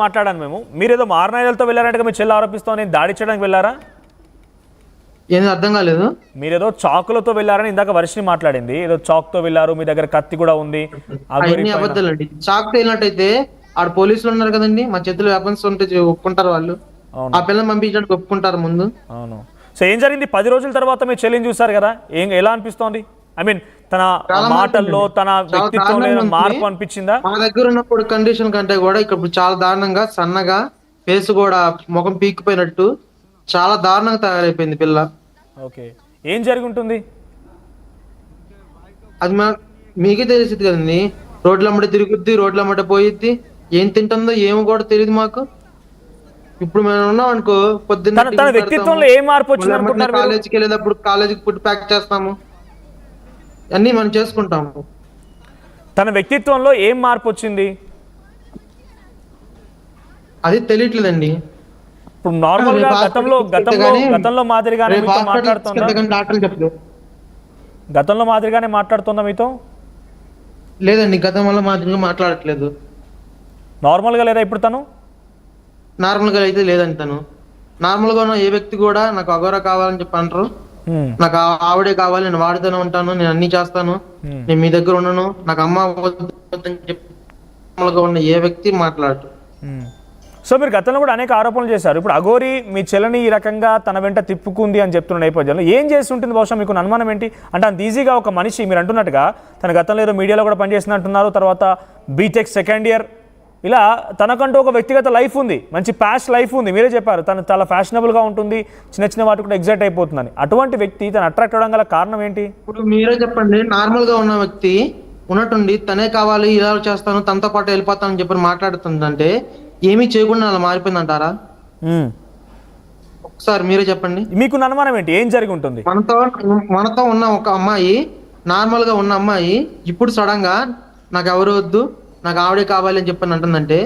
మాట్లాడాను మేము. మీరేదో మారణాయుధాలతో వెళ్ళారంటే మీ చెల్లి ఆరోపిస్తాం, నేను దాడి చేయడానికి వెళ్ళారా? ఏం అర్థం కాలేదు. మీరేదో చాకులతో వెళ్ళారని ఇందాక వర్షిని మాట్లాడింది. ఏదో చాక్తో వెళ్ళారు, మీ దగ్గర కత్తి కూడా ఉంది. అవన్నీ అబద్ధాలండి. చాకుతో వెళ్ళినట్టయితే ఆడ పోలీసులు ఉన్నారు కదండి, మా చేతిలో వెపన్స్ ఉంటే ఒప్పుకుంటారు వాళ్ళు. ఆ పిల్లలు పంపించడానికి ఒప్పుకుంటారు ముందు. అవును. సో ఏం జరిగింది 10 రోజుల తర్వాత మీ చెల్లిని చూసారు కదా, ఎలా అనిపిస్తోంది? ఐ మీన్ తన మాటల్లో తన వ్యక్తిత్వంలో మార్పు అనిపించిందా? మా దగ్గర ఉన్నప్పుడు కండిషన్ కంటే కూడా ఇక్కడ చాలా దారుణంగా, సన్నగా, ఫేస్ కూడా ముఖం పీకిపోయినట్టు చాలా దారుణంగా తయారైపోయింది పిల్ల. ఓకే, ఏం జరిగి ఉంటుంది? అది మీకే తెలిసింది కదండి. రోడ్ల అమ్మటే తిరుగుద్ది, రోడ్ల అమ్మటే పోయిద్ది, ఏం తింటుందో ఏమో కూడా తెలియదు మాకు. ఇప్పుడు మేము ఉన్నాం అనుకో, పొద్దున్న వ్యక్తిత్వంలో ఏం మార్పు వచ్చింది? కాలేజీకి వెళ్ళేటప్పుడు కాలేజీకి ఫుడ్ ప్యాక్ చేస్తాము, అన్ని మనం చేసుకుంటాము. తన వ్యక్తిత్వంలో ఏం మార్పు వచ్చింది అది తెలియట్లేదండి. ఇప్పుడు నార్మల్ గా గతంలో మాదిరిగానే గతంలో మాదిరిగానే మాట్లాడుతుందా మీతో? లేదండి, గతంలో మాదిరిగా మాట్లాడట్లేదు. నార్మల్ గా లేదా ఇప్పుడు తను? నార్మల్ గా అయితే లేదండి. తను నార్మల్ గా ఉన్న ఏ వ్యక్తి కూడా నాకు అఘోరా కావాలని చెప్పి అంటారు. నాకు ఆవిడే కావాలి, నేను వాడితోనే ఉంటాను, నేను అన్ని చేస్తాను, నేను మీ దగ్గర ఉండను, నాకు అమ్మ వద్దని చెప్పి నార్మల్ గా ఉన్న ఏ వ్యక్తి మాట్లాడరు. సో మీరు గతంలో కూడా అనేక ఆరోపణలు చేశారు. ఇప్పుడు అఘోరి మీ చెల్లని ఈ రకంగా తన వెంట తిప్పుకుంది అని చెప్తున్న నేపథ్యంలో ఏం చేసి ఉంటుంది బహుశా? మీకు అనుమానం ఏంటి? అంటే అంత ఈజీగా ఒక మనిషి మీరు అంటున్నట్టుగా తన గతంలో ఏదో మీడియాలో కూడా పనిచేసినట్టున్నారు, తర్వాత బీటెక్ సెకండ్ ఇయర్, ఇలా తనకంటూ ఒక వ్యక్తిగత లైఫ్ ఉంది, మంచి ప్యాష్ లైఫ్ ఉంది. మీరే చెప్పారు తను చాలా ఫ్యాషనబుల్గా ఉంటుంది, చిన్న చిన్న వాటి కూడా ఎగ్జైట్ అయిపోతుందని. అటువంటి వ్యక్తి తను అట్రాక్ట్ అవ్వడం గల కారణం ఏంటి? ఇప్పుడు మీరే చెప్పండి. నార్మల్గా ఉన్న వ్యక్తి ఉన్నట్టుండి తనే కావాలి, ఇలా చేస్తాను, తనతో పాటు వెళ్ళిపోతానని చెప్పి మాట్లాడుతుందంటే ఏమీ చేయకుండా అలా మారిపోయిందంటారా? ఒకసారి మీరే చెప్పండి. మీకు అనుమానం ఏంటి? ఏం జరిగి ఉంటుంది? మనతో ఉన్న ఒక అమ్మాయి, నార్మల్ గా ఉన్న అమ్మాయి ఇప్పుడు సడన్ గా నాకు ఎవరు వద్దు, నాకు ఆవిడే కావాలి అని చెప్పని అంటుందంటే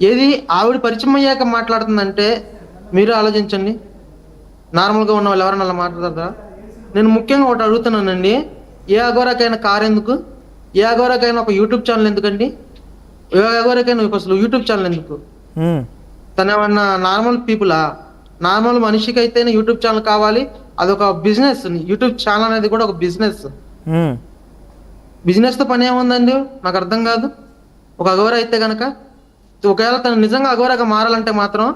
ఏది ఆవిడ పరిచయం అయ్యాక మాట్లాడుతుందంటే మీరు ఆలోచించండి. నార్మల్ గా ఉన్న వాళ్ళు ఎవరైనా అలా మాట్లాడతారా? నేను ముఖ్యంగా ఒకటి అడుగుతున్నానండి, ఏ అఘోరాకైనా కార్ ఎందుకు? ఏ అఘోరాకైనా ఒక యూట్యూబ్ ఛానల్ ఎందుకండి? ఏ అఘోరాకైనా అసలు యూట్యూబ్ ఛానల్ ఎందుకు? తన ఏమన్నా నార్మల్ పీపులా? నార్మల్ మనిషికి అయితేనే యూట్యూబ్ ఛానల్ కావాలి, అదొక బిజినెస్. యూట్యూబ్ ఛానల్ అనేది కూడా ఒక బిజినెస్. బిజినెస్ తో పని ఏముందండి నాకు అర్థం కాదు. ఒక అఘోరా అయితే గనక ఒకవేళ తను నిజంగా అఘోరాగా మారాలంటే మాత్రం,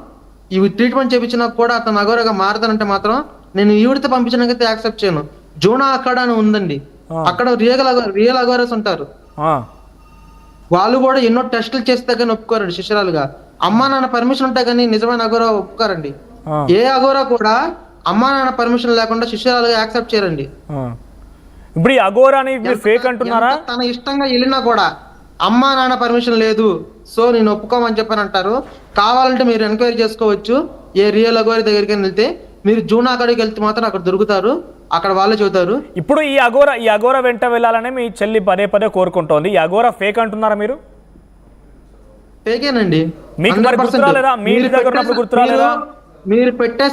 ఇవి ట్రీట్మెంట్ చేయించినా కూడా అతను అఘోరాగా మారతానంటే మాత్రం నేను ఈవిడితో పంపించడానికైతే యాక్సెప్ట్ చేయను. జోనా అక్కడ అని ఉందండి, అక్కడ రియల్ అఘోరాస్ ఉంటారు. వాళ్ళు కూడా ఎన్నో టెస్టులు చేస్తే కానీ ఒప్పుకోరండి శిష్యురాలుగా. అమ్మా నాన్న పర్మిషన్ ఉంటే కానీ నిజమైన అఘోరా ఒప్పుకోరండి. ఏ అఘోరా కూడా అమ్మా నాన్న పర్మిషన్ లేకుండా శిష్యురాలుగా యాక్సెప్ట్ చేయరండి. ఇప్పుడు ఈ అఘోరాని ఫేక్ అంటున్నారా? తన ఇష్టంగా వెళ్ళినా కూడా అమ్మా నాన్న పర్మిషన్ లేదు, సో నేను ఒప్పుకోమని చెప్పని అంటారు. కావాలంటే మీరు ఎంక్వైరీ చేసుకోవచ్చు. ఏ రియల్ అఘోరి దగ్గరికి వెళ్తే మీరు జూనా అక్కడికి వెళ్తే మాత్రం అక్కడ దొరుకుతారు, అక్కడ వాళ్ళే చెబుతారు. ఇప్పుడు ఈ అఘోరా వెంట వెళ్ళాలని మీ చెల్లి పదే పదే కోరుకుంటోంది. ఈ అఘోరా ఫేక్ అంటున్నారా మీరు? ఫేకేనండి. మీరు పెట్టే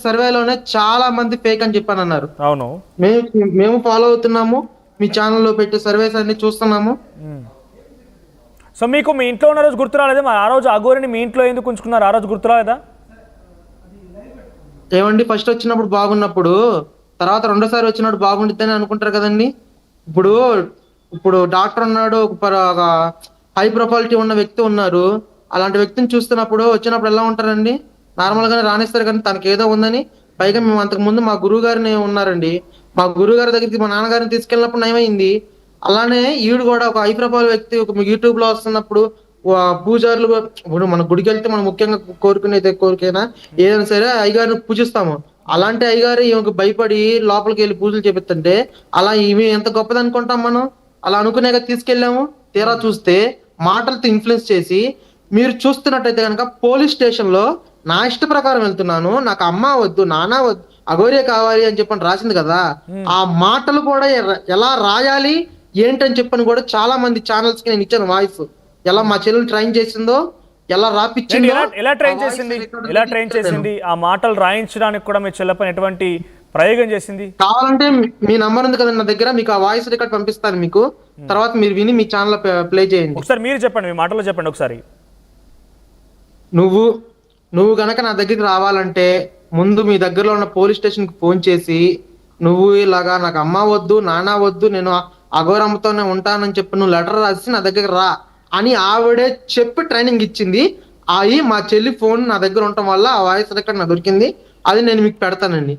సర్వేలోనే చాలా మంది ఫేక్ అని చెప్పని అన్నారు. అవును, మేము ఫాలో అవుతున్నాము, మీ ఛానల్లో పెట్టే సర్వేస్ అన్ని చూస్తున్నాము. సో మీకు మీ ఇంట్లో ఉన్న రోజు గుర్తు రాలేదా? ఆ రోజు అఘోరిని మీ ఇంట్లో ఎందుకు ఉంచుకున్నారు? ఆ రోజు గుర్తు రాలేదా? ఏమండి, ఫస్ట్ వచ్చినప్పుడు బాగున్నప్పుడు, తర్వాత రెండోసారి వచ్చినప్పుడు బాగుండిద్దని అనుకుంటారు కదండి. ఇప్పుడు డాక్టర్ ఉన్నాడు, ఒక హై ప్రొఫైలిటీ ఉన్న వ్యక్తి ఉన్నారు. అలాంటి వ్యక్తిని చూస్తున్నప్పుడు వచ్చినప్పుడు ఎలా ఉంటారండి? నార్మల్ గానే రాణిస్తారు, కానీ తనకి ఏదో ఉందని. పైగా మేము అంతకు ముందు మా గురువు గారిని ఉన్నారండి, మా గురువు గారి దగ్గరికి మా నాన్నగారిని తీసుకెళ్ళినప్పుడు నయమైంది. అలానే ఈవిడ కూడా ఒక హై ప్రొఫైల్ వ్యక్తి, ఒక యూట్యూబ్ లో వస్తున్నప్పుడు పూజారులు, ఇప్పుడు మన గుడికి వెళ్తే మనం ముఖ్యంగా కోరుకునేది కోరికైనా ఏదైనా సరే అయ్యగారిని పూజిస్తాము. అలాంటి అయ్యగారు ఈమెకు భయపడి లోపలికి వెళ్ళి పూజలు చేపిస్తుంటే అలా ఈమె ఎంత గొప్పది అనుకుంటాం మనం. అలా అనుకునేగా తీసుకెళ్ళాము. తీరా చూస్తే మాటలతో ఇన్ఫ్లుయెన్స్ చేసి, మీరు చూస్తున్నట్టయితే కనుక పోలీస్ స్టేషన్ లో నా ఇష్ట ప్రకారం వెళ్తున్నాను, నాకు అమ్మ వద్దు, నాన్న వద్దు, అఘోరే కావాలి అని చెప్పని రాసింది కదా. ఆ మాటలు కూడా ఎలా రాయాలి ఏంటని చెప్పని కూడా చాలా మంది ఛానల్స్ కి నేను ఇచ్చాను వాయిస్. ఎలా మా చెల్లెలు ట్రైన్ చేసిందో, ఎలా రాపిచ్చిందో, ఎలా ట్రైన్ చేసింది ఆ మాటలు రాయించడానికి కూడా మీ చెల్లెపైన ఎటువంటి ప్రయోగం చేసింది? కావాలంటే మీ నంబర్ ఉంది కదా నా దగ్గర, మీకు ఆ వాయిస్ రికార్డ్ పంపిస్తాను మీకు. తర్వాత మీరు విని మీ ఛానల్ ప్లే చేయండి. ఒకసారి మీరు చెప్పండి, మీ మాటలో చెప్పండి ఒకసారి. నువ్వు గనక నా దగ్గరికి రావాలంటే ముందు మీ దగ్గరలో ఉన్న పోలీస్ స్టేషన్ కి ఫోన్ చేసి నువ్వు ఇలాగా నాకు అమ్మ వద్దు నాన్న వద్దు నేను అఘోరమ్మతోనే ఉంటానని చెప్పి నువ్వు లెటర్ రాసి నా దగ్గరికి రా అని ఆవిడే చెప్పి ట్రైనింగ్ ఇచ్చింది. మా చెల్లి ఫోన్ నా దగ్గర ఉండటం వల్ల ఆ వాయిస్ రికార్డ్ నాకు దొరికింది. అది నేను మీకు పెడతానండి,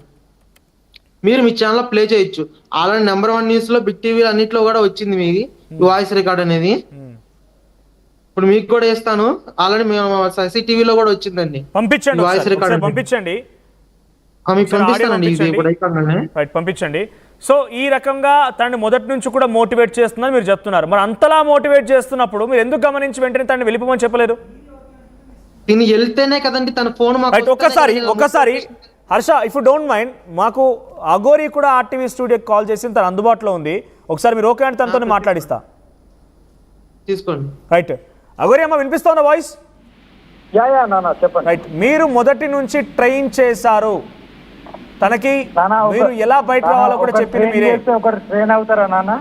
మీరు మీ ఛానల్లో ప్లే చేయొచ్చు. అలానే నెంబర్ 1 న్యూస్ లో, బిగ్ టీవీ అన్నిట్లో కూడా వచ్చింది మీ వాయిస్ రికార్డ్ అనేది. ఇప్పుడు మీకు కూడా ఇస్తాను. అలానే మేము CCTVలో కూడా వచ్చిందండి. పంపించండి, వాయిస్ రికార్డ్ పంపించండి, మీకు పంపిస్తానండి. ఇది ఇప్పుడు రైట్, పంపించండి. సో ఈ రకంగా తనని మొదటి నుంచి కూడా మోటివేట్ చేస్తుందని మీరు చెప్తున్నారు. మరి అంతలా మోటివేట్ చేస్తున్నప్పుడు మీరు ఎందుకు గమనించి వెంటనే తనని వెళ్ళిపోమని చెప్పలేదు? దీన్ని వెళ్తేనే కదండి తన ఫోన్ మాకు. ఒక్కసారి Harsha, if you don't mind, మాకు అఘోరి కూడా RTV స్టూడియోకి కాల్ చేసి తన అందుబాటులో ఉంది. ఒకసారి మీరు ఓకే అంటే తనతో మాట్లాడిస్తా. తీసుకోండి. రైట్, అఘోరి అమ్మ వినిపిస్తోందా వాయిస్? చెప్పండి. రైట్, మీరు మొదటి నుంచి ట్రైన్ చేశారు తనకి, మీరు ఎలా బయట రావాలో కూడా చెప్పింది మీరే. ఒకరు ట్రైన్ అవుతారా నాన్న?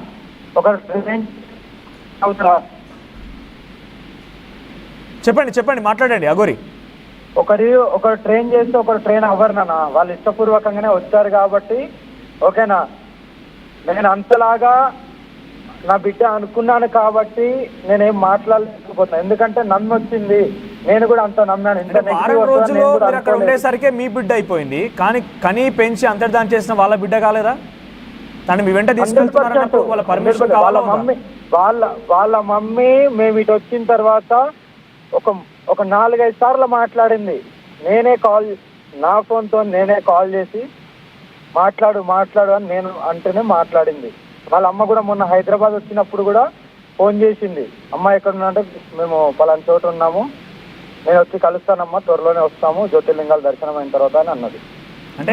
ఒకరు ట్రైన్ అవుతారా? చెప్పండి, మాట్లాడండి అఘోరి. ఒకరు ట్రైన్ చేస్తే ఒకరు ట్రైన్ అవ్వరు నాన్న. వాళ్ళు ఇష్టపూర్వకంగానే వచ్చారు కాబట్టి ఓకేనా. నేను అంతలాగా నా బిడ్డ అనుకున్నాను కాబట్టి నేనేం మాట్లాడలేకపోతున్నా. ఎందుకంటే నన్ను వచ్చింది, నేను కూడా అంత నమ్మాను. వారం రోజులు మీరు అక్కడ ఉండేసరికే మీ బిడ్డ అయిపోయింది, కానీ కనీ పెంచి అంతర్ధానం చేసిన వాళ్ళ బిడ్డ కాలేదా? తను మీ వెంట తీసుకెళ్తున్నారు, వాళ్ళ పర్మిషన్ కావాలా? వాళ్ళ మమ్మీ మేము ఇటు వచ్చిన తర్వాత ఒక 4-5 సార్లు మాట్లాడింది. నా ఫోన్తో నేనే కాల్ చేసి మాట్లాడు అని నేను అంటేనే మాట్లాడింది. వాళ్ళ అమ్మ కూడా మొన్న హైదరాబాద్ వచ్చినప్పుడు కూడా ఫోన్ చేసింది. అమ్మ ఎక్కడున్నా అంటే మేము పలానా చోట ఉన్నాము, నేను వచ్చి కలుస్తానమ్మా, త్వరలోనే వస్తాము, జ్యోతిర్లింగాల దర్శనం అయిన తర్వాత అని అన్నది. అంటే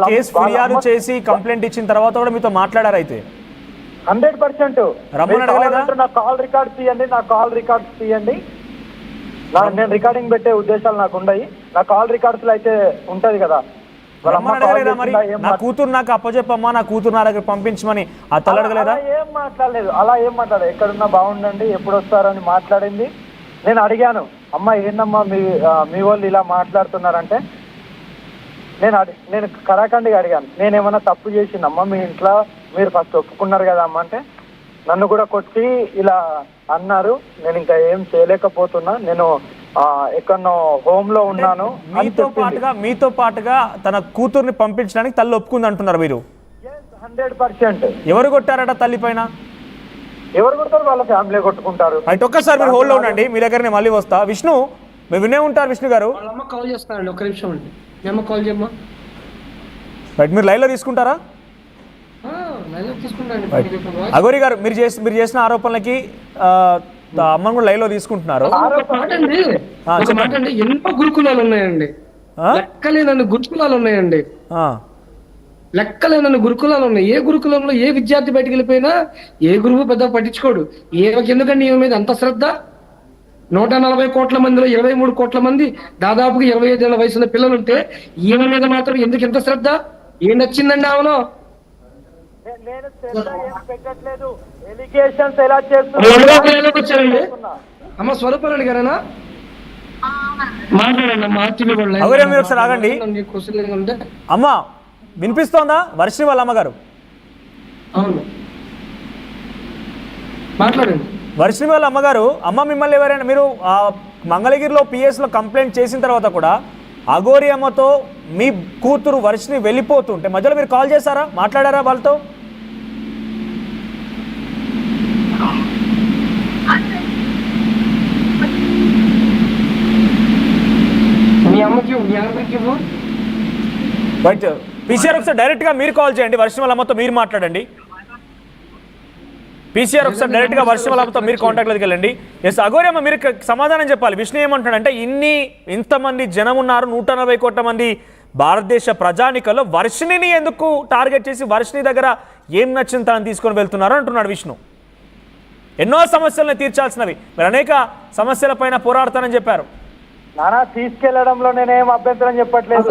కేసు ఫిర్యాదు చేసి కంప్లైంట్ ఇచ్చిన తర్వాత కూడా మీతో మాట్లాడారు అయితే? 100%. నా కాల్ రికార్డ్స్ తీయండి, నేను రికార్డింగ్ పెట్టే ఉద్దేశాలు నాకు ఉన్నాయి. నా కాల్ రికార్డ్స్ లో అయితే ఉంటది కదా. నా కూతురు నాకు అప్పచెప్పమ్మా, నా కూతురు నా దగ్గర పంపించమని ఆ తల్లడగలేదా? అలా ఏం మాట్లాడలేదు. ఎక్కడున్నా బాగుండండి, ఎప్పుడు వస్తారని మాట్లాడింది. నేను అడిగాను, అమ్మ ఏందమ్మా మీ వాళ్ళు ఇలా మాట్లాడుతున్నారంటే నేను కరాఖండిగా అడిగాను, నేనేమన్నా తప్పు చేసిందమ్మా మీ ఇంట్లో, మీరు ఫస్ట్ ఒప్పుకున్నారు కదా అమ్మ అంటే నన్ను కూడా కొట్టి ఇలా అన్నారు. నేను ఇంకా ఏం చేయలేకపోతున్నా, నేను ఎక్కడో హోమ్ లో ఉన్నాను. మీతో పాటుగా తన కూతుర్ని పంపించడానికి తల్లి ఒప్పుకుంది అంటున్నారు మీరు? 100%. ఎవరు కొట్టారట తల్లి పైన? ఎవరు కొడతారు? వాళ్ళ ఫ్యామిలీ కొట్టుకుంటారు. అయితే ఒక్కసారి మీరు హోల్డ్ లో ఉండండి, మీ దగ్గర నేను మళ్ళీ వస్తా. విష్ణు, మీరు వినే ఉంటారు విష్ణు గారు. కాల్ చేస్తానండి, ఒక నిమిషం అండి. మేము కాల్ చేయమ్మా. రైట్, మీరు లైవ్ లో తీసుకుంటారా? అఘోరి గారు, మీరు చేసిన ఆరోపణలకి అమ్మను కూడా లైవ్ లో తీసుకుంటున్నారు. ఎన్నో గురుకులాలు ఉన్నాయండి, లెక్కలేనన్ని గురుకులాలు ఉన్నాయండి, లెక్కలేనన్ని గురుకులాలు ఉన్నాయి. ఏ గురుకులంలో ఏ విద్యార్థి బయటకు వెళ్ళిపోయినా ఏ గురువు పెద్ద పట్టించుకోడు. ఎందుకండి ఈమె మీద అంత శ్రద్ధ? 140 కోట్ల మందిలో 23 కోట్ల మంది, దాదాపుగా 25 ఏళ్ల వయసున్న పిల్లలు ఉంటే ఈమె మీద మాత్రం ఎందుకు ఎంత శ్రద్ధ? ఏం నచ్చిందండి ఆమెలో? అమ్మ స్వరూపారెడ్డి గారేనా? మాట్లాడండి మీరు ఒకసారి ఆగండి. అమ్మ వినిపిస్తోందా? వర్షిణి వాళ్ళ అమ్మగారు. అవును, మాట్లాడండి. వర్షిణి వాళ్ళ అమ్మగారు, అమ్మ మిమ్మల్ని ఎవరైనా, మీరు మంగళగిరిలో PS లో కంప్లైంట్ చేసిన తర్వాత కూడా అఘోరి అమ్మతో మీ కూతురు వర్షిణి వెళ్ళిపోతుంటే మధ్యలో మీరు కాల్ చేశారా, మాట్లాడారా వాళ్ళతో? రైట్, PCR ఒకసారి డైరెక్ట్ గా మీరు కాల్ చేయండి, వర్షిణి వాళ్ళ అమ్మతో మీరు మాట్లాడండి. PCR ఒకసారి డైరెక్ట్ గా వర్షిణి వాళ్ళ అమ్మతో మీరు కాంటాక్ట్ లోకి వెళ్ళండి. ఎస్ అఘోరి అమ్మ, మీరు సమాధానం చెప్పాలి. విష్ణు ఏమంటాడంటే, ఇంతమంది జనం ఉన్నారు, 140 కోట్ల మంది భారతదేశ ప్రజానికల్లో వర్షిణిని ఎందుకు టార్గెట్ చేసి వర్షిణి దగ్గర ఏం నచ్చింది తనని తీసుకొని వెళ్తున్నారు అంటున్నాడు విష్ణు. ఎన్నో సమస్యలను తీర్చాల్సినవి, మీరు అనేక సమస్యల పైన పోరాడతానని చెప్పారు. నానా తీసుకెళ్లడంలో నేనేం అభ్యంతరం చెప్పట్లేదు.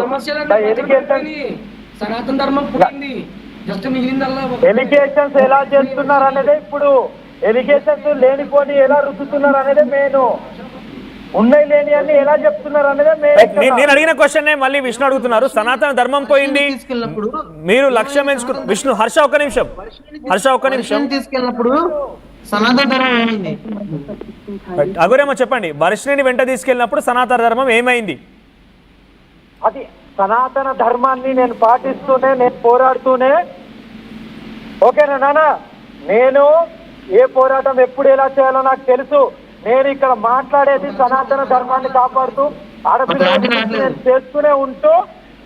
ఎలిగేషన్స్ ఎలా చేస్తున్నారు అనేది, ఇప్పుడు ఎలిగేషన్స్ లేనిపోని ఎలా రుద్దుతున్నారు అనేది మెయిన్. ఉన్నాయి లేని అని ఎలా చెప్తున్నారు అనేది నేను అడిగిన క్వశ్చన్ మళ్ళీ విష్ణు అడుగుతున్నారు. సనాతన ధర్మం పోయింది, తీసుకెళ్ళినప్పుడు మీరు లక్ష్యం ఎంచుకున్న విష్ణు. హర్ష ఒక్క నిమిషం, హర్ష ఒక్క నిమిషం. తీసుకెళ్ళినప్పుడు సనాతన ధర్మం ఏమైంది? అగోరేమో చెప్పండి. వర్షిణిని వెంట తీసుకెళ్ళినప్పుడు సనాతన ధర్మం ఏమైంది? అది సనాతన ధర్మాన్ని నేను పాటిస్తూనే, నేను పోరాడుతూనే, ఓకేనా నాన్న, నేను ఏ పోరాటం ఎప్పుడు ఎలా చేయాలో నాకు తెలుసు. నేను ఇక్కడ మాట్లాడేది సనాతన ధర్మాన్ని కాపాడుతూ ఆడపిల్లలకి నేను చేస్తూనే ఉంటూ,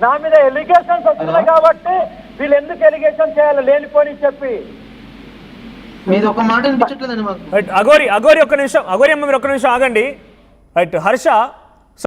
నా మీద ఎలిగేషన్స్ వస్తున్నాయి కాబట్టి వీళ్ళు ఎందుకు ఎలిగేషన్ చేయాలి లేనిపోని చెప్పి. మీది ఒక మాట వినిపించట్లేదండి మాకు. అగోరి ఒక్క నిమిషం, అగోరి అమ్మ మీరు ఒక్క నిమిషం ఆగండి. రైట్ హర్ష,